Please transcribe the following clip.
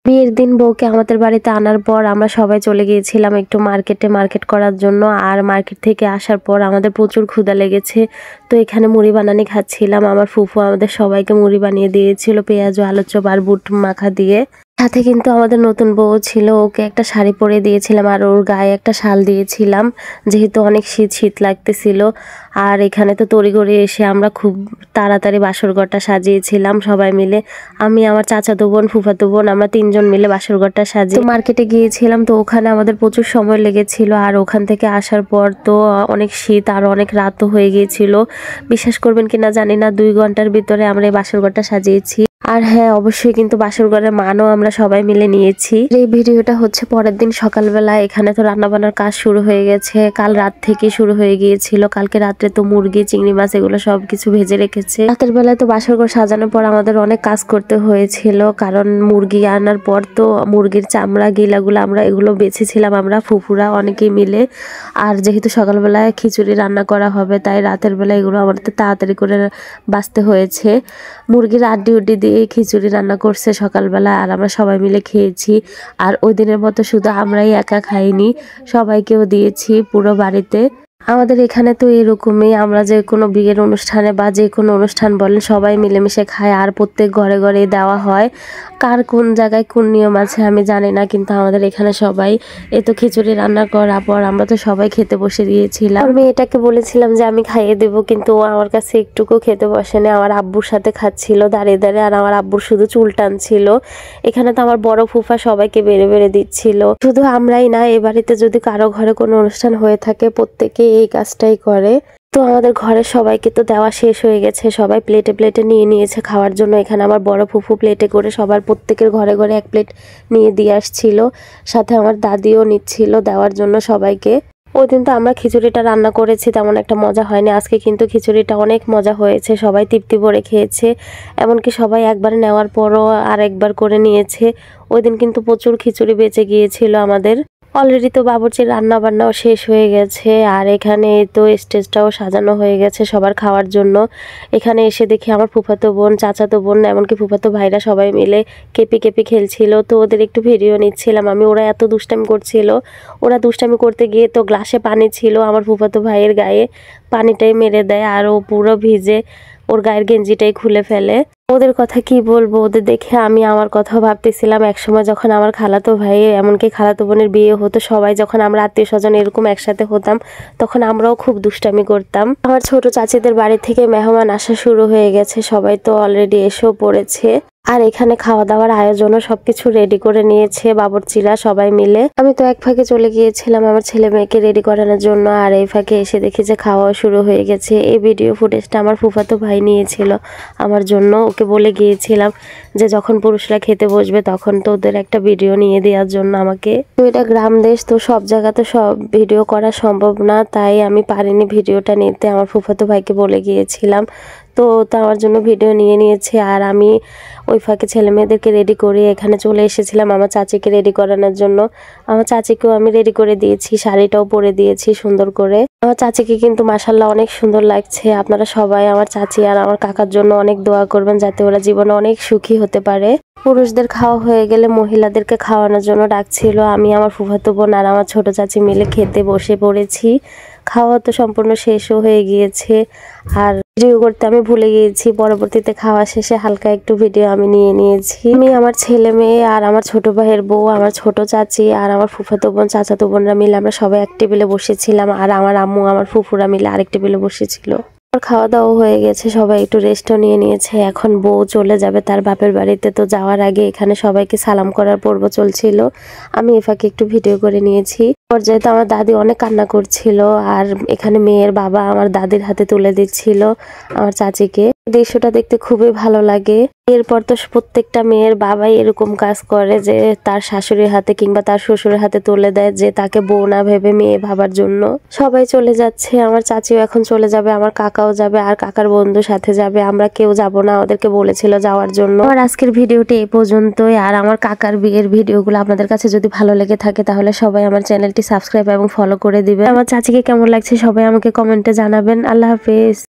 বিয়ের দিন বউকে আমাদের বাড়িতে আনার পর আমরা সবাই চলে গিয়েছিলাম একটু মার্কেট করার জন্য। আর মার্কেট থেকে আসার পর আমাদের প্রচুর ক্ষুধা লেগেছে, তো এখানে মুড়ি বানানি খাচ্ছিলাম। আমার ফুফু আমাদের সবাইকে মুড়ি বানিয়ে দিয়েছিল পেঁয়াজ ও আলুর চপ আর বুট মাখা দিয়ে। সাথে কিন্তু আমাদের নতুন বউ ছিল, ওকে একটা শাড়ি পরে দিয়েছিলাম আর ওর গায়ে একটা শাল দিয়েছিলাম, যেহেতু অনেক শীত শীত লাগতেছিল। আর এখানে তো তড়িঘড়ি এসে আমরা খুব তাড়াতাড়ি বাসর ঘরটা সাজিয়েছিলাম সবাই মিলে। আমি, আমার চাচাতো বোন, ফুফাতো বোন, আমরা তিনজন মিলে বাসর ঘরটা সাজিয়ে মার্কেটে গিয়েছিলাম। তো ওখানে আমাদের প্রচুর সময় লেগেছিল। আর ওখান থেকে আসার পর তো অনেক শীত আর অনেক রাতও হয়ে গিয়েছিল। বিশ্বাস করবেন কিনা জানি না, 2 ঘন্টার ভিতরে আমরা এই বাসর ঘরটা সাজিয়েছি। আর হ্যাঁ, অবশ্যই কিন্তু বাসর ঘরের মানও আমরা সবাই মিলে নিয়েছি। এই ভিডিওটা হচ্ছে পরের দিন সকালবেলা। এখানে তো রান্নাবান্নার কাজ শুরু হয়ে গেছে, কাল রাত থেকে শুরু হয়ে গিয়েছিল। কালকে রাত্রে তো মুরগি, চিংড়ি মাছ এগুলো সবকিছু ভেজে রেখেছে। রাতের বেলায় তো বাসর ঘর সাজানোর পর আমাদের অনেক কাজ করতে হয়েছিল, কারণ মুরগি আনার পর তো মুরগির চামড়া গিলাগুলো আমরা এগুলো বেছেছিলাম আমরা ফুফুরা অনেকেই মিলে। আর যেহেতু সকালবেলায় খিচুড়ি রান্না করা হবে, তাই রাতের বেলা এগুলো আমাদের তাড়াতাড়ি করে বাছতে হয়েছে। মুরগির আড্ডি উড্ডি দিয়ে খিচুড়ি রান্না করছে সকালবেলা, আর আমরা সবাই মিলে খেয়েছি। আর ওই দিনের মতো শুধু আমরাই একা খাইনি, সবাইকেও দিয়েছি পুরো বাড়িতে। আমাদের এখানে তো এরকমই, আমরা যে কোনো বিয়ের অনুষ্ঠানে বা যে কোনো অনুষ্ঠান বলেন সবাই মিলেমিশে খায়, আর প্রত্যেক ঘরে ঘরে দেওয়া হয়। কার কোন জায়গায় কোন নিয়ম আছে আমি জানি না, কিন্তু আমাদের এখানে সবাই তো খিচুড়ি রান্না করার পর আমরা তো সবাই খেতে বসে দিয়েছিলাম। আমি এটাকে বলেছিলাম যে আমি খাইয়ে দেবো, কিন্তু ও আমার কাছে একটুকু খেতে বসেনি, আমার আব্বুর সাথে খাচ্ছিল দাঁড়িয়ে দাঁড়িয়ে। আর আমার আব্বুর শুধু চুল টানছিল। এখানে তো আমার বড় ফুফা সবাইকে বেড়ে বেড়ে দিচ্ছিল। শুধু আমরাই না, এ বাড়িতে যদি কারো ঘরে কোনো অনুষ্ঠান হয়ে থাকে প্রত্যেকে এই কাজটাই করে। তো আমাদের ঘরের সবাইকে তো দেওয়া শেষ হয়ে গেছে, সবাই প্লেটে প্লেটে নিয়ে নিয়েছে খাওয়ার জন্য। এখানে আমার বড় ফুফু প্লেটে করে সবার প্রত্যেকের ঘরে ঘরে 1 প্লেট নিয়ে দিয়ে আসছিল, সাথে আমার দাদিও নিচ্ছিল দেওয়ার জন্য সবাইকে। ওই দিন তো আমরা খিচুড়িটা রান্না করেছি, তেমন একটা মজা হয়নি। আজকে কিন্তু খিচুড়িটা অনেক মজা হয়েছে, সবাই তৃপ্তি ভরে খেয়েছে। এমনকি সবাই একবার নেওয়ার পরও আর একবার করে নিয়েছে। ওই দিন কিন্তু প্রচুর খিচুড়ি বেঁচে গিয়েছিল আমাদের। অলরেডি তো বাবুর্চির রান্না বান্নাও শেষ হয়ে গেছে, আর এখানে তো স্টেজটাও সাজানো হয়ে গেছে সবার খাওয়ার জন্য। এখানে এসে দেখি আমার ফুফাতো বোন, চাচাতো বোন, এমনকি ফুফাতো ভাইরা সবাই মিলে কেঁপে কেঁপে খেলছিল। তো ওদের একটু ভিডিও নিচ্ছিলাম আমি। ওরা এত দুষ্টামি করছিল, ওরা দুষ্টামি করতে গিয়ে তো গ্লাসে পানি ছিল আমার ফুফাতো ভাইয়ের গায়ে, পানিটাই মেরে দেয় আর ও পুরো ভিজে ওর গায়ের গেঞ্জিটাই খুলে ফেলে। ওদের কথা কি বলবো, ওদের দেখে আমি আমার কথাও ভাবতেছিলাম। একসময় যখন আমার খালাতো ভাই, এমনকি খালাতো বোনের বিয়ে হতো, সবাই যখন আমরা আত্মীয় স্বজন এরকম একসাথে হতাম, তখন আমরাও খুব দুষ্টামি করতাম। আমার ছোট চাচিদের বাড়ি থেকে মেহমান আসা শুরু হয়ে গেছে, সবাই তো অলরেডি এসেও পড়েছে। আর এখানে খাওয়া দাওয়ার আয়োজনও সবকিছু রেডি করে নিয়েছে বাবুর্চিরা সবাই মিলে। আমি তো এক ফাঁকে চলে গিয়েছিলাম আমার ছেলে মেয়েকে রেডি করানোর জন্য, আর এই ফাঁকে এসে দেখি যে খাওয়া শুরু হয়ে গেছে। এই ভিডিও ফুটেজটা আমার ফুফাতো ভাই নিয়েছিল আমার জন্য। ওকে বলে গিয়েছিলাম যে যখন পুরুষরা খেতে বসবে তখন তো ওদের একটা ভিডিও নিয়ে দেওয়ার জন্য আমাকে। তো এটা গ্রাম দেশ, তো সব জায়গাতে সব ভিডিও করা সম্ভব না, তাই আমি পারিনি ভিডিওটা নিতে। আমার ফুফাতো ভাইকে বলে গিয়েছিলাম, তো আমার জন্য ভিডিও নিয়ে নিয়েছে। আর আমি ওই ফাঁকে ছেলে মেয়েদেরকে রেডি করে এখানে চলে এসেছিলাম আমার চাচিকে রেডি করানোর জন্য। আমার চাচিকেও আমি রেডি করে দিয়েছি, শাড়িটাও পরে দিয়েছি সুন্দর করে। আমার চাচিকে কিন্তু মাশাআল্লাহ অনেক সুন্দর লাগছে। আপনারা সবাই আমার চাচি আর আমার কাকার জন্য অনেক দোয়া করবেন, যাতে ওরা জীবনে অনেক সুখী হতে পারে। পুরুষদের খাওয়া হয়ে গেলে মহিলাদেরকে খাওয়ানোর জন্য ডাকছিল। আমি, আমার ফুফাতো বোন আর আমার ছোট চাচি মিলে খেতে বসে পড়েছি। খাওয়া তো সম্পূর্ণ শেষও হয়ে গিয়েছে, আর ভিডিও করতে আমি ভুলে গিয়েছি। পরবর্তীতে খাওয়া শেষে হালকা একটু ভিডিও আমি নিয়ে নিয়েছি। আমি, আমার ছেলে মেয়ে আর আমার ছোট ভাইয়ের বউ, আমার ছোট চাচি আর আমার ফুফাতো বোন, চাচাতো বোনরা মিলে আমরা সবাই এক টেবিলে বসেছিলাম, আর আমার আম্মু, আমার ফুফুরা মিলে আরেক টেবিলে বসেছিল। খাওয়া দাওয়া হয়ে গেছে, সবাই একটু রেস্টও নিয়ে নিয়েছে। এখন বউ চলে যাবে তার বাপের বাড়িতে। তো যাওয়ার আগে এখানে সবাইকে সালাম করার পর্ব চলছিল, আমি এ ফাঁকে একটু ভিডিও করে নিয়েছি। পর্যায়ে তো আমার দাদি অনেক কান্না করছিল, আর এখানে মেয়ের বাবা আমার দাদির হাতে তুলে দিচ্ছিল আমার চাচিকে। দৃশ্যটা দেখতে খুবই ভালো লাগে। এরপর তো প্রত্যেকটা মেয়ের বাবাই এরকম কাজ করে যে তার শাশুড়ির হাতে কিংবা তার শ্বশুরের হাতে তুলে দেয়, যে তাকে বউ না ভেবে মেয়ে ভাবার জন্য। সবাই চলে যাচ্ছে, আমার চাচিও এখন চলে যাবে, আমার কাকাও যাবে, আর কাকার বন্ধু সাথে যাবে। আমরা কেউ যাব না, ওদেরকে বলেছিল যাওয়ার জন্য। আর আজকের ভিডিওটি এই পর্যন্তই। আর আমার কাকার বিয়ের ভিডিওগুলো আপনাদের কাছে যদি ভালো লেগে থাকে তাহলে সবাই আমার চ্যানেলটি সাবস্ক্রাইব এবং ফলো করে দিবেন। আমার চাচিকে কেমন লাগছে সবাই আমাকে কমেন্টে জানাবেন। আল্লাহ হাফেজ।